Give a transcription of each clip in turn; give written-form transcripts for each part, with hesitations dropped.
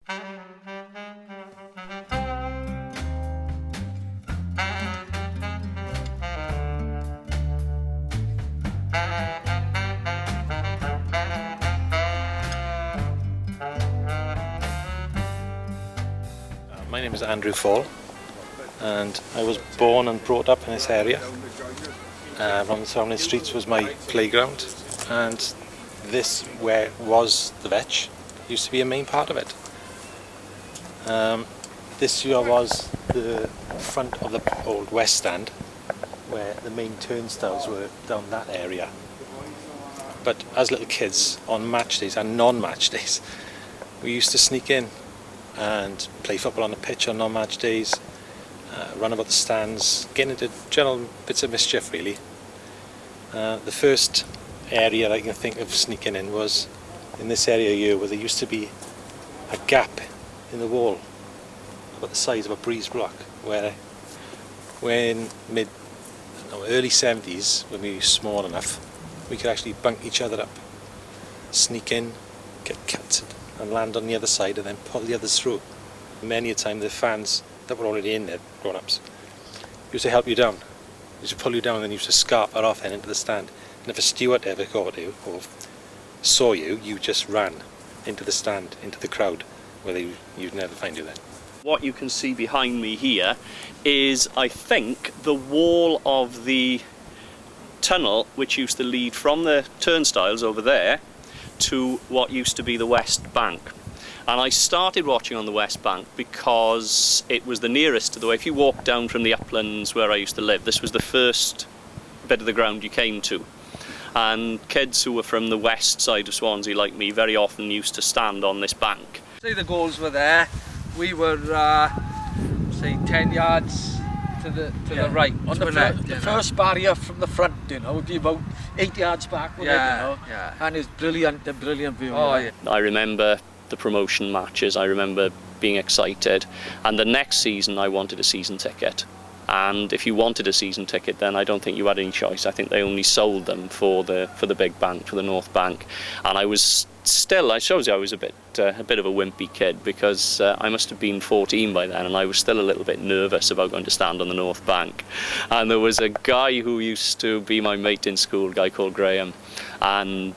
My name is Andrew Fall, and I was born and brought up in this area. From the surrounding streets was my playground, and this, where was the Vetch, used to be a main part of it. This here was the front of the old West Stand, where the main turnstiles were down that area. But as little kids, on match days and non-match days, we used to sneak in and play football on the pitch on non-match days, run about the stands, get into general bits of mischief really. The first area I can think of sneaking in was in this area here where there used to be a gap in the wall about the size of a breeze block, where when early 70s, when we were small enough, we could actually bunk each other up, sneak in, get cut and land on the other side and then pull the others through. Many a time the fans that were already in there, grown-ups, used to help you down. Used to pull you down and then used to scarper off then into the stand. And if a steward ever caught you or saw you, you just ran into the stand, into the crowd, where you'd never find you then. What you can see behind me here is, I think, the wall of the tunnel which used to lead from the turnstiles over there to what used to be the West Bank. And I started watching on the West Bank because it was the nearest to the way. If you walk down from the uplands where I used to live, this was the first bit of the ground you came to. And kids who were from the west side of Swansea, like me, very often used to stand on this bank. Say the goals were there, we were, say, 10 yards to the right. On the first barrier from the front, would be about 8 yards back, Yeah. And it's brilliant, a brilliant view. Oh, yeah. I remember the promotion matches, I remember being excited, and the next season I wanted a season ticket. And if you wanted a season ticket, then I don't think you had any choice. I think they only sold them for the big bank, for the North Bank. And I was still, I shows you I was a bit of a wimpy kid, because I must have been 14 by then, and I was still a little bit nervous about going to stand on the North Bank. And there was a guy who used to be my mate in school, a guy called Graham, and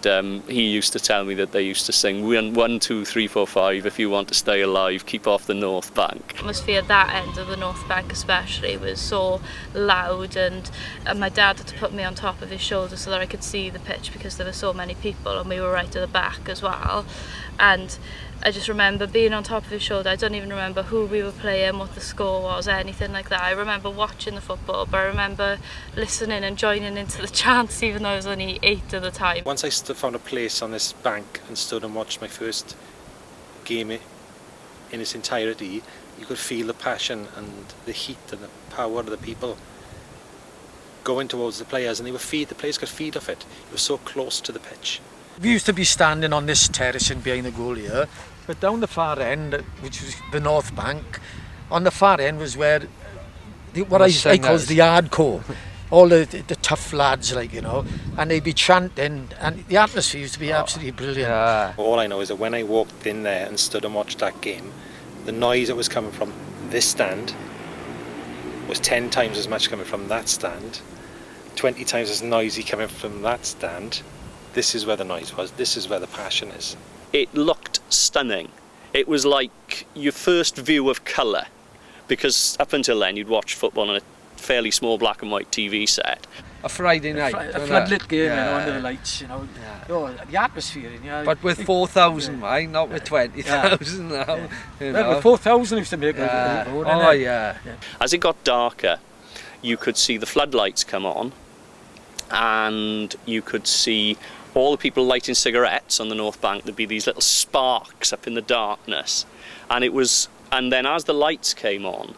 he used to tell me that they used to sing 1, 2, 3, 4, 5, if you want to stay alive, keep off the North Bank. The atmosphere at that end of the North Bank especially was so loud, and my dad had to put me on top of his shoulder so that I could see the pitch, because there were so many people and we were right at the back as well. And I just remember being on top of his shoulder. I don't even remember who we were playing, what the score was, anything like that. I remember watching the football, but I remember listening and joining into the chants, even though I was only 8 at the time. Once I found a place on this bank and stood and watched my first game in its entirety, you could feel the passion and the heat and the power of the people going towards the players, and the players could feed off it. It was so close to the pitch. We used to be standing on this terrace and behind the goal here, but down the far end, which was the North Bank, on the far end was where what I call the hardcore, all the tough lads, and they'd be chanting, and the atmosphere used to be absolutely brilliant. Yeah. All I know is that when I walked in there and stood and watched that game, the noise that was coming from this stand was 10 times as much coming from that stand, 20 times as noisy coming from that stand. This is where the noise was, this is where the passion is. It looked stunning. It was like your first view of colour, because up until then you'd watch football on a fairly small black and white TV set. A Friday night. A floodlit game, under the lights, the atmosphere. But with 4,000, right? Not with 20,000 now. With 4,000 used to make yeah. As it got darker, you could see the floodlights come on, and you could see all the people lighting cigarettes on the North Bank. There'd be these little sparks up in the darkness, and then as the lights came on,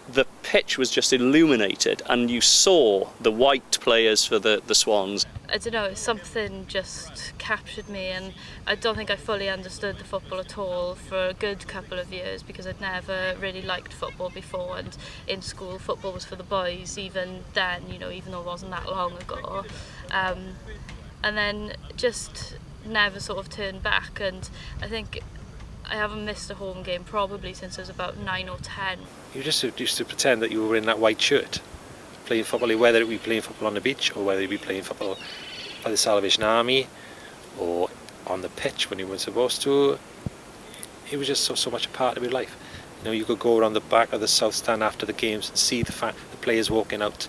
the pitch was just illuminated, and you saw the white players for the Swans. I don't know, something just captured me, and I don't think I fully understood the football at all for a good couple of years, because I'd never really liked football before, and in school football was for the boys even then, even though it wasn't that long ago. And then just never sort of turned back, and I think I haven't missed a home game probably since I was about 9 or 10. You just used to pretend that you were in that white shirt, playing football, whether it be playing football on the beach or whether it be playing football for the Salvation Army or on the pitch when you weren't supposed to. It was just so much a part of your life. You know, you could go around the back of the south stand after the games and see the players walking out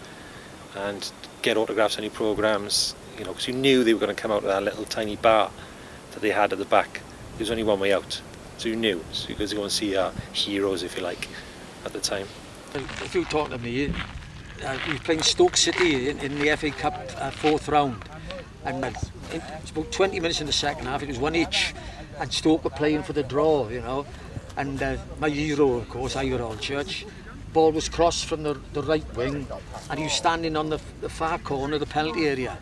and get autographs on your programmes, you know, because you knew they were going to come out of that little tiny bar that they had at the back. There was only one way out, so you knew. So you could go and see our heroes, if you like, at the time. If you talk to me, we were playing Stoke City in the FA Cup 4th round, and it's about 20 minutes in the second half. It was 1 each, and Stoke were playing for the draw, you know. And my hero, of course, Ivor Church, ball was crossed from the right wing, and he was standing on the far corner of the penalty area,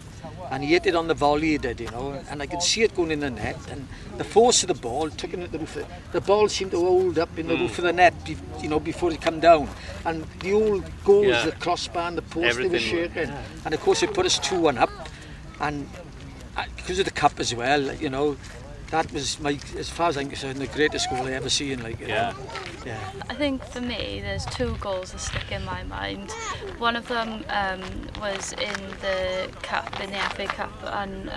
and he hit it on the volley, he did, you know, and I could see it going in the net, and the force of the ball took him at the roof. The ball seemed to hold up in the roof of the net, you know, before it come down, and the old goals, the crossbar and the post, they were shaking, and of course it put us 2-1 up, and because of the cup as well, you know, that was, as far as I'm concerned, the greatest goal I ever seen. Like, you know. Yeah. I think for me, there's 2 goals that stick in my mind. One of them was in the cup, in the FA Cup, and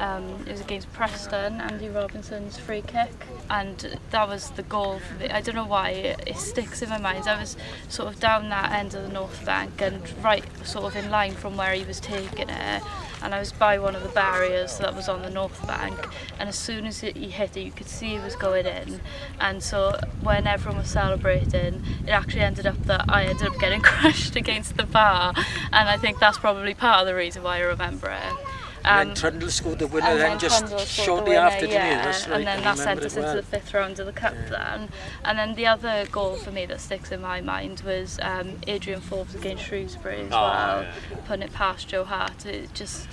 it was against Preston, Andy Robinson's free kick, and that was the goal for me. I don't know why it sticks in my mind. I was sort of down that end of the North Bank and right sort of in line from where he was taking it, and I was by one of the barriers that was on the North Bank, and as soon as he hit it, you could see he was going in, and so when everyone was celebrating, it actually ended up that I ended up getting crushed against the bar, and I think that's probably part of the reason why I remember it. And then Trundle scored the winner then just shortly after, didn't he? That's right, and then that sent us into the 5th round of the cup then. And then the other goal for me that sticks in my mind was Adrian Forbes against Shrewsbury as well, putting it past Joe Hart. It just...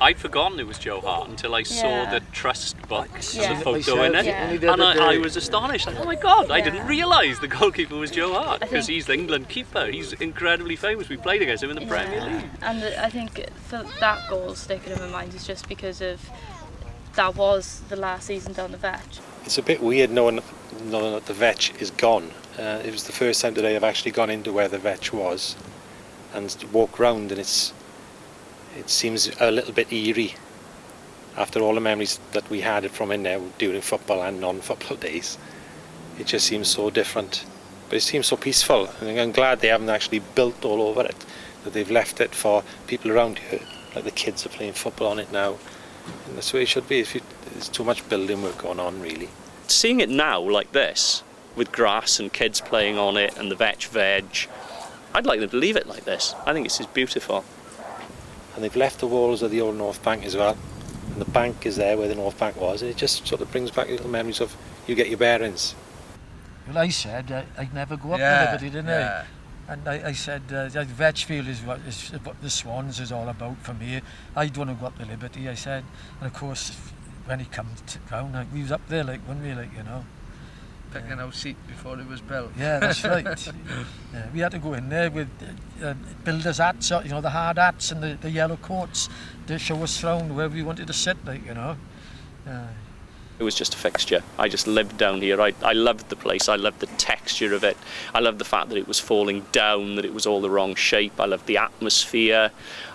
I'd forgotten it was Joe Hart until I saw the trust box and the photo myself, in it, and I was astonished. Like, oh my God, I didn't realise the goalkeeper was Joe Hart, because he's the England keeper. He's incredibly famous. We played against him in the Premier League. And I think for that goal sticking in my mind is just because of that was the last season down the Vetch. It's a bit weird knowing that the Vetch is gone. It was the first time today I've actually gone into where the Vetch was and walked round, and it seems a little bit eerie after all the memories that we had from in there during football and non-football days. It just seems so different, but it seems so peaceful, and I'm glad they haven't actually built all over it, that they've left it for people around here, like the kids are playing football on it now, and that's the way it should be. There's too much building work going on, really. Seeing it now like this, with grass and kids playing on it and the Vetch veg, I'd like them to leave it like this. I think it's just beautiful. And they've left the walls of the old North Bank as well, and the bank is there where the North Bank was, and it just sort of brings back little memories of you get your bearings. Well, I said I'd never go up to Liberty, didn't I? And I said Vetchfield is what the Swans is all about for me. I'd want to go up to Liberty, I said, and of course when he come down, we was up there, like, weren't we, like, you know, picking our seat before it was built. Yeah, that's right. We had to go in there with builders' hats, you know, the hard hats and the yellow coats to show us around where we wanted to sit, like, you know. It was just a fixture. I just lived down here. I loved the place. I loved the texture of it. I loved the fact that it was falling down, that it was all the wrong shape. I loved the atmosphere.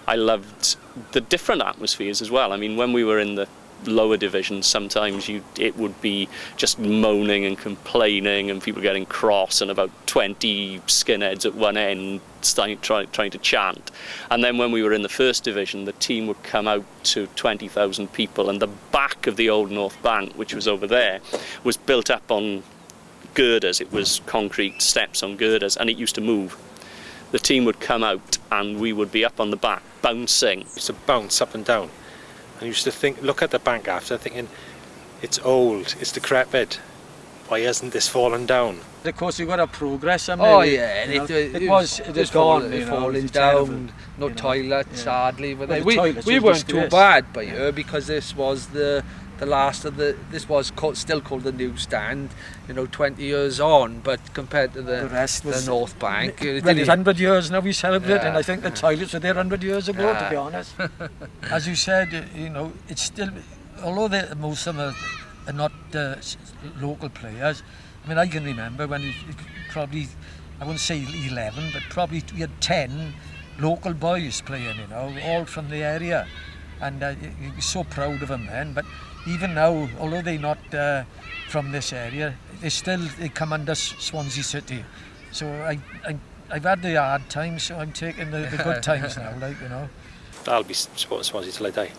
I loved the different atmospheres as well. I mean, when we were in the lower divisions, sometimes it would be just moaning and complaining and people getting cross and about 20 skinheads at one end trying to chant. And then when we were in the first division, the team would come out to 20,000 people, and the back of the old North Bank, which was over there, was built up on girders. It was concrete steps on girders, and it used to move. The team would come out and we would be up on the back bouncing. It used to bounce up and down. I used to look at the bank after, thinking, it's old, it's decrepit. Why hasn't this fallen down? Of course, we got our progress. It was gone, you know, falling down. No toilets, hardly. Well, we weren't too bad by here, because this was the last of this was still called the new stand, you know, 20 years on, but compared to the rest was the North Bank, it's 100 years now we celebrate, and I think the toilets were there 100 years ago, to be honest. As you said, you know, it's still, although most of them are are not local players. I mean, I can remember when probably, I wouldn't say 11, but probably we had 10 local boys playing, you know, all from the area. And you're so proud of them then. But even now, although they're not from this area, they come under Swansea City. So I've had the hard times, so I'm taking the good times now, like, you know. I'll be supporting Swansea till I die.